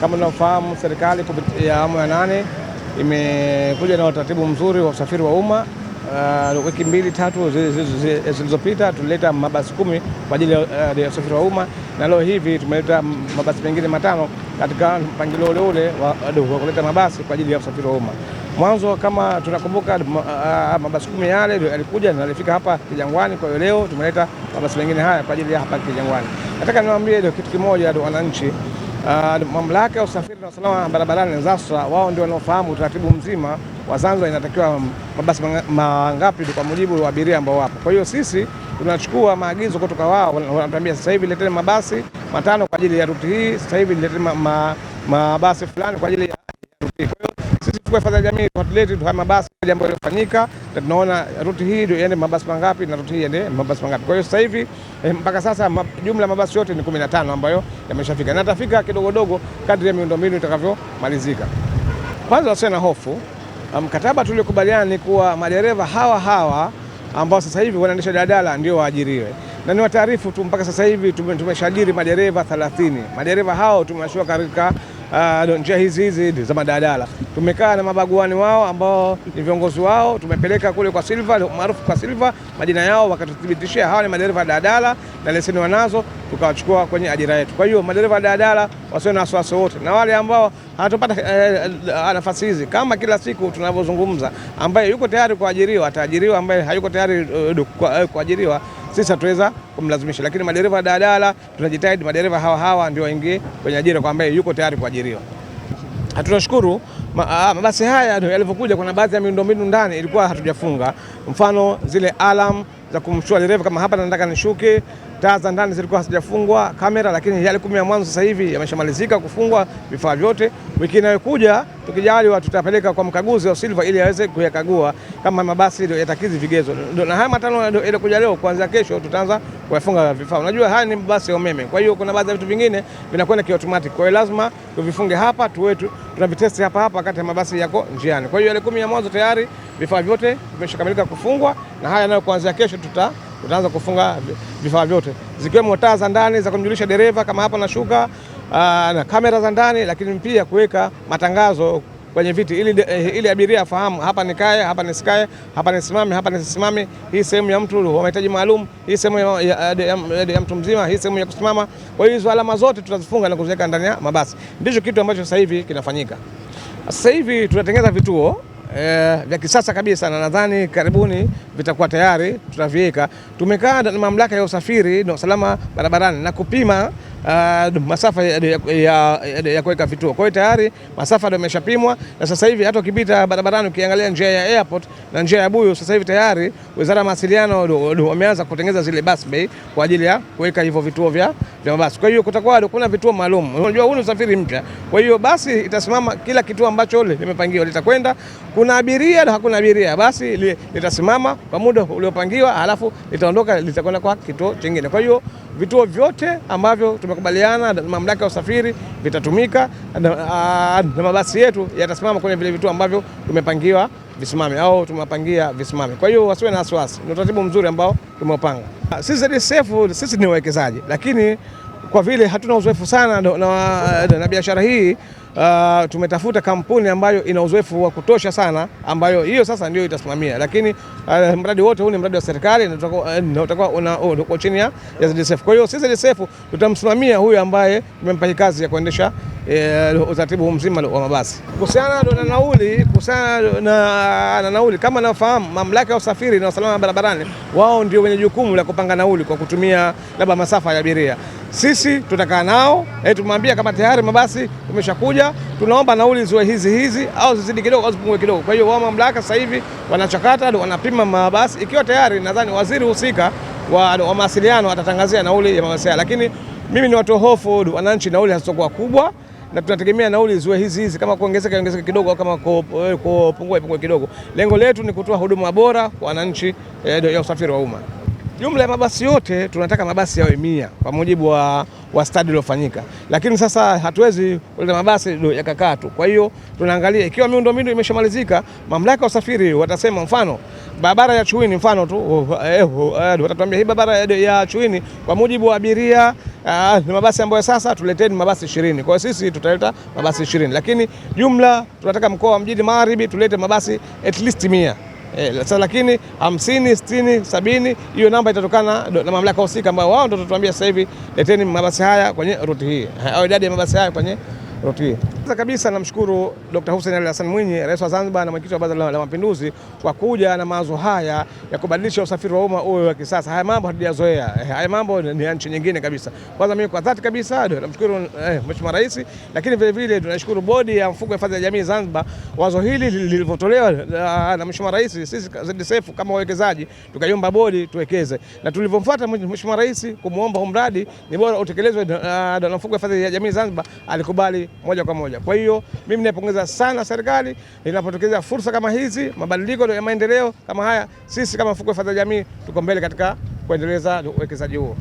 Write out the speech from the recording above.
Kama unafahamu, serikali kupitia awamu ya 8 imekuja na utaratibu mzuri wa usafiri wa umma. Wiki 2-3 zilizopita tulileta mabasi 10 kwa ajili ya usafiri wa umma, na leo hivi tumeleta mabasi mengine 5 katika mpangilio ule wa kuleta mabasi kwa ajili ya usafiri wa umma. Mwanzo kama tunakumbuka, mabasi 10 yale yalikuja na yalifika hapa Kijangwani. Kwa hiyo leo tumeleta mabasi mengine haya kwa ajili ya hapa Kijangwani. Nataka niwaambie kitu kimoja wananchi. Mamlaka ya usafiri na usalama barabarani ZASRA, wao ndio wanaofahamu utaratibu mzima wa Zanzibar inatakiwa mabasi mangapi kwa mujibu wa abiria ambao wapo. Kwa hiyo sisi tunachukua maagizo kutoka wao, wanatuambia sasa hivi leteni mabasi 5 kwa ajili ya ruti hii, sasa hivi leteni mabasi fulani kwa ajili ya ruti hii. Kwa hiyo sisi kwa fadhila jamii tulete tu mabasi jambo lilofanyika, na tunaona ruti hii ndio iende mabasi mangapi na ruti hii iende mabasi mangapi. Kwa hiyo sasa hivi mpaka sasa jumla mabasi yote ni 15 ambayo yameshafika, na tafika kidogo kadri ya miundombinu itakavyomalizika. Kwanza wasiwe na hofu. Mkataba tuliokubaliana ni kuwa madereva hawa ambao sasa hivi wanaendesha daladala ndio waajiriwe, na ni wataarifu tu mpaka sasa hivi tumeshajiri madereva 30. Madereva hao tumewashua katika njia hizi za madaladala. Tumekaa na mabaguani wao ambao ni viongozi wao, tumepeleka kule kwa Silva, maarufu kwa Silva, majina yao wakatuthibitishia hawa ni madereva daladala na leseni wanazo, tukawachukua kwenye ajira yetu. Kwa hiyo madereva daladala wasiwe na wasiwasi wote, na wale ambao hatupata nafasi hizi kama kila siku tunavyozungumza, ambaye yuko tayari kuajiriwa ataajiriwa, ambaye hayuko tayari kuajiriwa sisi hatuweza kumlazimisha, lakini madereva daladala tunajitahidi madereva hawa ndio waingie kwenye ajira kwa ambaye yuko tayari kuajiriwa. Tunashukuru mabasi haya yalivyokuja, kuna baadhi ya miundombinu ndani ilikuwa hatujafunga, mfano zile alarm za kumshtua dereva kama hapa nataka nishuke, taa za ndani zilikuwa hazijafungwa, kamera, lakini yale 10 ya mwanzo sasa hivi yameshamalizika kufungwa vifaa vyote. Wiki inayokuja tukijaliwa tutapeleka kwa mkaguzi wa Silva ili aweze kuyakagua kama mabasi yatakidhi vigezo. Na haya 5 ile kuja leo, kuanzia kesho tutaanza kuyafunga vifaa. Unajua haya ni mabasi ya umeme, kwa hiyo kuna baadhi ya vitu vingine vinakwenda kiautomatic, kwa hiyo lazima tuvifunge hapa, tunavitesti hapa wakati mabasi yako njiani. Kwa hiyo yale 10 ya mwanzo tayari vifaa vyote vimeshakamilika kufungwa, na haya nayo kuanzia kesho tutaanza kufunga vifaa vyote, zikiwemo taa za ndani za kumjulisha dereva kama hapa nashuka, na kamera za ndani, lakini pia kuweka matangazo kwenye viti ili abiria afahamu hapa nikae, hapa nisikae, hapa nisimame, hapa nisisimame, hii sehemu ya mtu wa mahitaji maalum, hii sehemu ya mtu mzima, hii sehemu ya kusimama. Kwa hiyo hizo alama zote tutazifunga na kuziweka ndani ya mabasi. Ndicho kitu ambacho sasa hivi kinafanyika. Sasa hivi tunatengeneza vituo vya kisasa kabisa, na nadhani karibuni vitakuwa tayari, tutaviweka. Tumekaa na mamlaka ya usafiri na usalama barabarani na kupima masafa ya kuweka vituo. Kwa hiyo tayari masafa ndio yameshapimwa, na sasa hivi hata ukipita barabarani ukiangalia njia ya airport na njia ya Buyu, sasa hivi tayari Wizara ya Mawasiliano wameanza kutengeneza zile bus bay kwa ajili ya kuweka hivyo vituo vya mabasi. Kwa hiyo kutakuwa kuna vituo maalum. Unajua huu ni usafiri mpya, kwa hiyo basi itasimama kila kituo ambacho limepangiwa litakwenda. Kuna abiria na hakuna abiria, basi litasimama kwa muda uliopangiwa, halafu litaondoka litakwenda kwa kituo kingine. Kwa hiyo vituo vyote ambavyo tumekubaliana na mamlaka ya usafiri vitatumika, na mabasi yetu yatasimama kwenye vile vituo ambavyo tumepangiwa visimame au tumepangia visimame. Kwa hiyo wasiwe na wasiwasi, ni utaratibu mzuri ambao tumeupanga. Sisi ni wawekezaji, lakini kwa vile hatuna uzoefu sana na biashara hii, tumetafuta kampuni ambayo ina uzoefu wa kutosha sana, ambayo hiyo sasa ndio itasimamia. Lakini mradi wote huu ni mradi wa serikali na utakuwa uko chini ya ZDSF. Kwa hiyo sisi ZDSF tutamsimamia huyu ambaye tumempa kazi ya kuendesha utaratibu mzima wa mabasi. Kuhusiana na nauli, kama nafahamu mamlaka ya usafiri na usalama barabarani, wao ndio wenye jukumu la kupanga nauli kwa kutumia labda masafa ya abiria. Sisi tutakaa nao, tumwambia kama tayari mabasi tumeshakuja, tunaomba nauli ziwe hizi au zizidi kidogo au zipungue kidogo. Kwa hiyo wao mamlaka sasa hivi wanachakata, wanapima mabasi, ikiwa tayari nadhani waziri husika wa mawasiliano atatangazia nauli ya mabasi. Lakini mimi ni watu hofu wananchi, nauli hazitakuwa kubwa, na tunategemea nauli ziwe hizi kama kuongezeka kidogo, kama kupungua kidogo. Lengo letu ni kutoa huduma bora kwa wananchi ya usafiri wa umma. Jumla ya mabasi yote tunataka mabasi yawe 100 kwa mujibu wa study uliofanyika, lakini sasa hatuwezi kuleta mabasi yakakaa tu. Kwa hiyo tunaangalia ikiwa miundombinu imeshamalizika, mamlaka ya usafiri watasema, mfano barabara ya Chuini, mfano tu watatuambia hii barabara ya Chuini kwa mujibu wa abiria ni mabasi ambayo sasa tuleteni mabasi 20. Kwa hiyo sisi tutaleta mabasi 20, lakini jumla tunataka mkoa wa Mjini Magharibi tulete mabasi at least 100. Sasa lakini 50, 60, 70 hiyo namba itatokana na mamlaka husika ambao wao ndio watatuambia sasa hivi leteni mabasi haya kwenye ruti hii au idadi ya mabasi haya kwenye ruti hii. Kwanza kabisa namshukuru Dr. Hussein Ali Hassan Mwinyi, Rais wa Zanzibar na Mwenyekiti wa Baraza la Mapinduzi kwa kuja na mawazo haya ya kubadilisha usafiri wa umma uwe wa kisasa. Haya mambo hatujazoea. Haya mambo ni nchi nyingine kabisa. Kwanza mimi kwa dhati kabisa namshukuru Mheshimiwa Rais, lakini vile vile tunashukuru Bodi ya Mfuko wa Hifadhi ya Jamii Zanzibar. Wazo hili lilivyotolewa na Mheshimiwa Rais, sisi ZDSF kama wawekezaji tukaiomba bodi tuwekeze. Na tulivyomfuata Mheshimiwa Rais kumuomba mradi ni bora utekelezwe na Mfuko wa Hifadhi ya Jamii Zanzibar, alikubali moja kwa moja. Kwa hiyo mimi napongeza sana serikali inapotokeza fursa kama hizi, mabadiliko ya maendeleo kama haya. Sisi kama Mfuko wa Hifadhi ya Jamii tuko mbele katika kuendeleza uwekezaji huo.